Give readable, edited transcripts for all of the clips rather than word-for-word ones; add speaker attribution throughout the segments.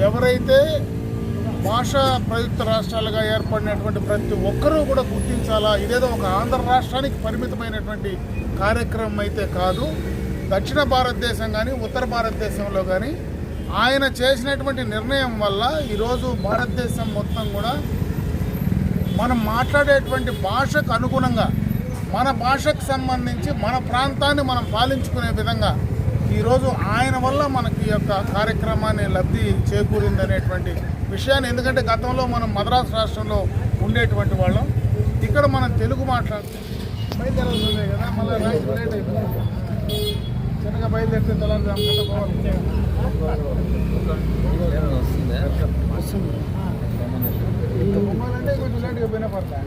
Speaker 1: ఎవరైతే భాషా ప్రయుక్త రాష్ట్రాలుగా ఏర్పడినటువంటి ప్రతి ఒక్కరూ కూడా గుర్తించాలా. ఇదేదో ఒక ఆంధ్ర రాష్ట్రానికి పరిమితమైనటువంటి కార్యక్రమం అయితే కాదు. దక్షిణ భారతదేశం కానీ ఉత్తర భారతదేశంలో కానీ ఆయన చేసినటువంటి నిర్ణయం వల్ల ఈరోజు భారతదేశం మొత్తం కూడా మనం మాట్లాడేటువంటి భాషకు అనుగుణంగా మన భాషకు సంబంధించి మన ప్రాంతాన్ని మనం పాలించుకునే విధంగా ఈరోజు ఆయన వల్ల మనకి ఈ యొక్క కార్యక్రమాన్ని లబ్ధి చేకూరిందనేటువంటి విషయాన్ని, ఎందుకంటే గతంలో మనం మద్రాసు రాష్ట్రంలో ఉండేటువంటి వాళ్ళం, ఇక్కడ మనం తెలుగు మాట్లాడుతూ బయలుదేరాల్సిందే కదా, మళ్ళీ రైతు లేట్ అయిపోతుంది. చిన్నగా బయలుదేరితే తలాంటి అంటే కొంచెం లేట్గా పోయినా పడతా.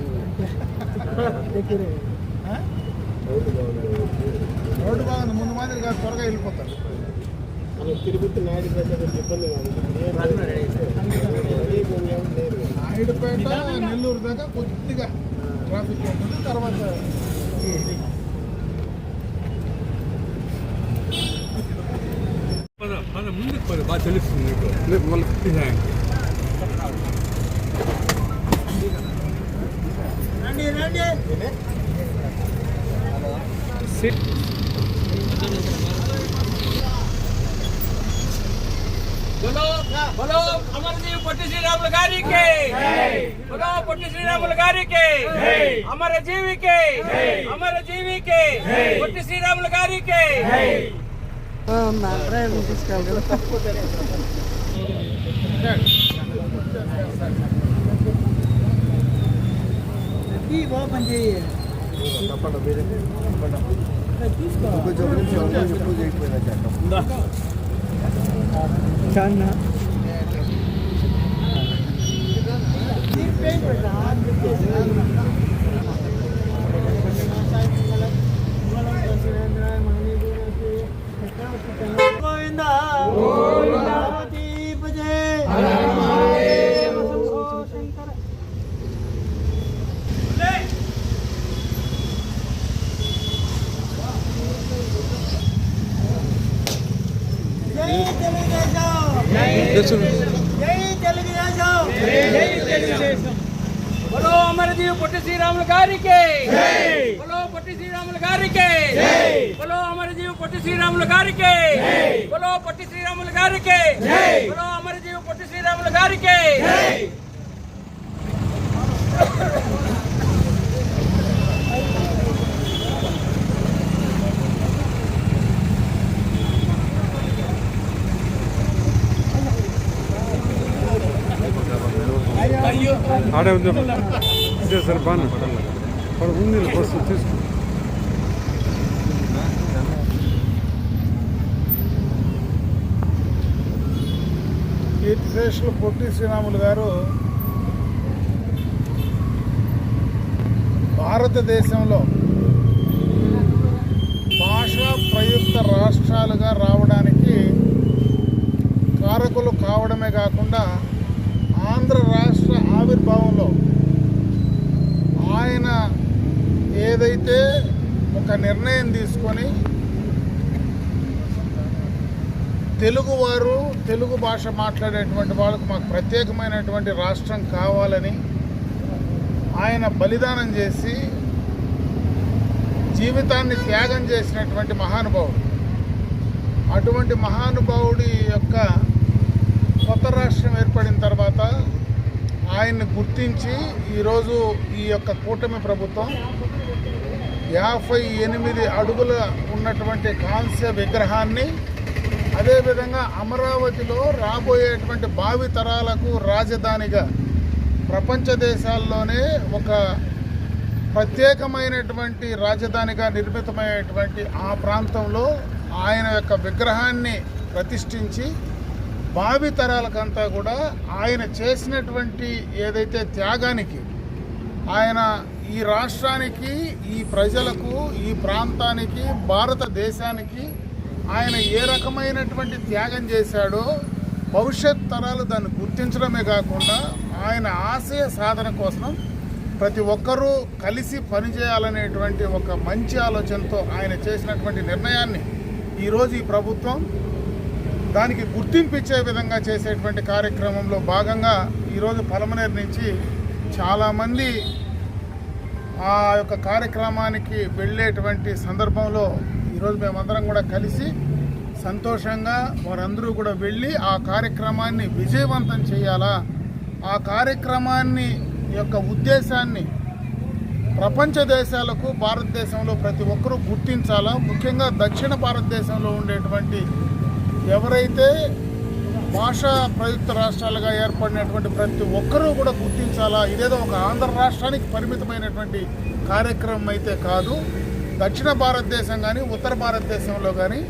Speaker 1: రోడ్డు బాగుంది, ముందు మాదిరి కాదు, త్వరగా వెళ్ళిపోతారు. తిరుపతి నాయుడుపేట నెల్లూరు దాకా కొద్దిగా ట్రాఫిక్ ఉంటుంది. తర్వాత
Speaker 2: ముందుకు బాగా తెలుస్తుంది.
Speaker 3: बोलो अमरजीव పొట్టి శ్రీరాములు గారికి, बोलो పొట్టి శ్రీరాములు గారికి, అమర జీవికి, అమర జీవికి, పొట్టి శ్రీరాములు గారికి. बोलो अमरजीव పొట్టి శ్రీరాములు గారికి, बोलो పొట్టి శ్రీరాములు గారికి, बोलो अमरजीव పొట్టి శ్రీరాములు గారికి, बोलो పొట్టి శ్రీరాములు గారికి, बोलो अमरजीव పొట్టి శ్రీరాములు గారికి.
Speaker 2: ఆడే ఉంది ఇదే సార్ బాగా ఉంది బస్సు తీసుకు.
Speaker 1: కీర్తిశేషులు పొట్టి శ్రీరాములు గారు భారతదేశంలో భాషా ప్రయుక్త రాష్ట్రాలుగా రావడానికి కారకులు కావడమే కాకుండా ఆంధ్ర రాష్ట్ర ఆవిర్భావంలో ఆయన ఏదైతే ఒక నిర్ణయం తీసుకొని తెలుగువారు, తెలుగు భాష మాట్లాడేటువంటి వాళ్ళకు మాకు ప్రత్యేకమైనటువంటి రాష్ట్రం కావాలని ఆయన బలిదానం చేసి జీవితాన్ని త్యాగం చేసినటువంటి మహానుభావుడు. అటువంటి మహానుభావుడి యొక్క కొత్త రాష్ట్రం ఏర్పడిన తర్వాత ఆయన్ని గుర్తించి ఈరోజు ఈ యొక్క కూటమి ప్రభుత్వం 58 అడుగుల ఉన్నటువంటి కాంస్య విగ్రహాన్ని, అదేవిధంగా అమరావతిలో రాబోయేటువంటి భావి తరాలకు రాజధానిగా ప్రపంచ దేశాల్లోనే ఒక ప్రత్యేకమైనటువంటి రాజధానిగా నిర్మితమైనటువంటి ఆ ప్రాంతంలో ఆయన యొక్క విగ్రహాన్ని ప్రతిష్ఠించి భావి తరాలకంతా కూడా ఆయన చేసినటువంటి ఏదైతే త్యాగానికి, ఆయన ఈ రాష్ట్రానికి, ఈ ప్రజలకు, ఈ ప్రాంతానికి, భారతదేశానికి ఆయన ఏ రకమైనటువంటి త్యాగం చేశాడో భవిష్యత్ తరాలు దాన్ని గుర్తించడమే కాకుండా ఆయన ఆశయ సాధన కోసం ప్రతి ఒక్కరూ కలిసి పనిచేయాలనేటువంటి ఒక మంచి ఆలోచనతో ఆయన చేసినటువంటి నిర్ణయాన్ని ఈరోజు ఈ ప్రభుత్వం దానికి గుర్తింపు ఇచ్చే విధంగా చేసేటువంటి కార్యక్రమంలో భాగంగా ఈరోజు పలమనేరు నుంచి చాలామంది ఆ యొక్క కార్యక్రమానికి వెళ్ళేటువంటి సందర్భంలో ఈరోజు మేమందరం కూడా కలిసి సంతోషంగా వారందరూ కూడా వెళ్ళి ఆ కార్యక్రమాన్ని విజయవంతం చేయాలా, ఆ కార్యక్రమాన్ని యొక్క ఉద్దేశాన్ని ప్రపంచ దేశాలకు భారతదేశంలో ప్రతి ఒక్కరూ గుర్తించాలా. ముఖ్యంగా దక్షిణ భారతదేశంలో ఉండేటువంటి ఎవరైతే భాషా ప్రయుక్త రాష్ట్రాలుగా ఏర్పడినటువంటి ప్రతి ఒక్కరూ కూడా గుర్తించాలా. ఇదేదో ఒక ఆంధ్ర రాష్ట్రానికి పరిమితమైనటువంటి కార్యక్రమం అయితే కాదు. దక్షిణ భారతదేశం కానీ ఉత్తర భారతదేశంలో కానీ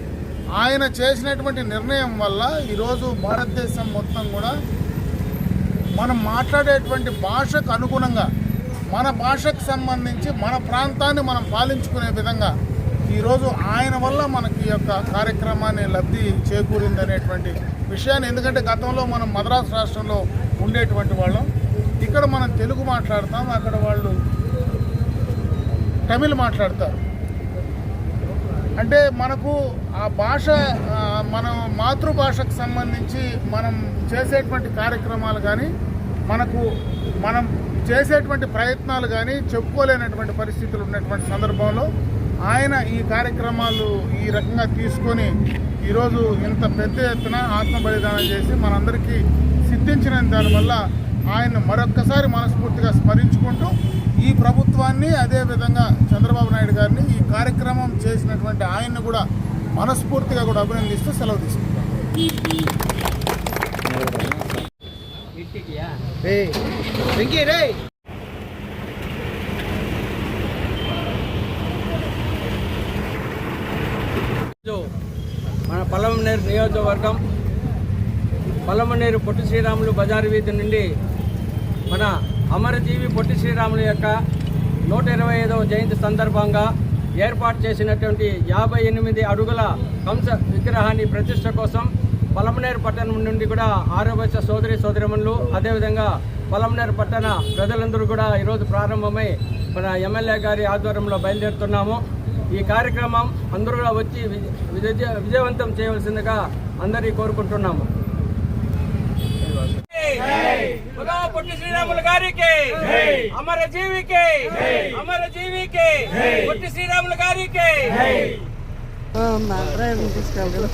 Speaker 1: ఆయన చేసినటువంటి నిర్ణయం వల్ల ఈరోజు భారతదేశం మొత్తం కూడా మనం మాట్లాడేటువంటి భాషకు అనుగుణంగా మన భాషకు సంబంధించి మన ప్రాంతాన్ని మనం పాలించుకునే విధంగా ఈరోజు ఆయన వల్ల మనకి ఈ యొక్క కార్యక్రమాన్ని లబ్ధి చేకూరింది అనేటువంటి విషయాన్ని, ఎందుకంటే గతంలో మనం మద్రాసు రాష్ట్రంలో ఉండేటువంటి వాళ్ళం, ఇక్కడ మనం తెలుగు మాట్లాడతాం, అక్కడ వాళ్ళు తమిళ్ మాట్లాడతారు. అంటే మనకు ఆ భాష మన మాతృభాషకు సంబంధించి మనం చేసేటువంటి కార్యక్రమాలు కానీ మనం చేసేటువంటి ప్రయత్నాలు కానీ చెప్పుకోలేనటువంటి పరిస్థితులు ఉన్నటువంటి సందర్భంలో ఆయన ఈ కార్యక్రమాలు ఈ రకంగా తీసుకొని ఈరోజు ఇంత పెద్ద ఎత్తున ఆత్మ బలిదానం చేసి మనందరికీ సిద్ధించిన దానివల్ల ఆయన మరొక్కసారి మనస్ఫూర్తిగా స్మరించుకుంటూ ఈ ప్రభుత్వాన్ని, అదేవిధంగా చంద్రబాబు నాయుడు గారిని, ఈ కార్యక్రమం చేసినటువంటి ఆయన్ని కూడా మనస్ఫూర్తిగా కూడా అభినందిస్తూ సెలవు తీసుకుంటాం.
Speaker 3: మన పలమనేరు నియోజకవర్గం పలమనేరు పొట్టి శ్రీరాములు బజారు వీధి నుండి మన అమరజీవి పొట్టి శ్రీరాములు యొక్క 125వ జయంతి సందర్భంగా ఏర్పాటు చేసినటువంటి 58 అడుగుల కంస విగ్రహాన్ని ప్రతిష్ట కోసం పలమనేరు పట్టణం నుండి కూడా ఆరోగ్య సోదరిమణులు, అదేవిధంగా పలమనేరు పట్టణ ప్రజలందరూ కూడా ఈరోజు ప్రారంభమై మన ఎమ్మెల్యే గారి ఆధ్వర్యంలో బయలుదేరుతున్నాము. ఈ కార్యక్రమం అందరూ కూడా వచ్చి విజయవంతం చేయవలసిందిగా అందరినీ కోరుకుంటున్నాము. పొట్టి శ్రీరాములు గారికి, అమరజీవికి, అమరజీవికి, పొట్టి శ్రీరాములు గారికి.
Speaker 4: డ్రైవింగ్ తీసుకెళ్ళి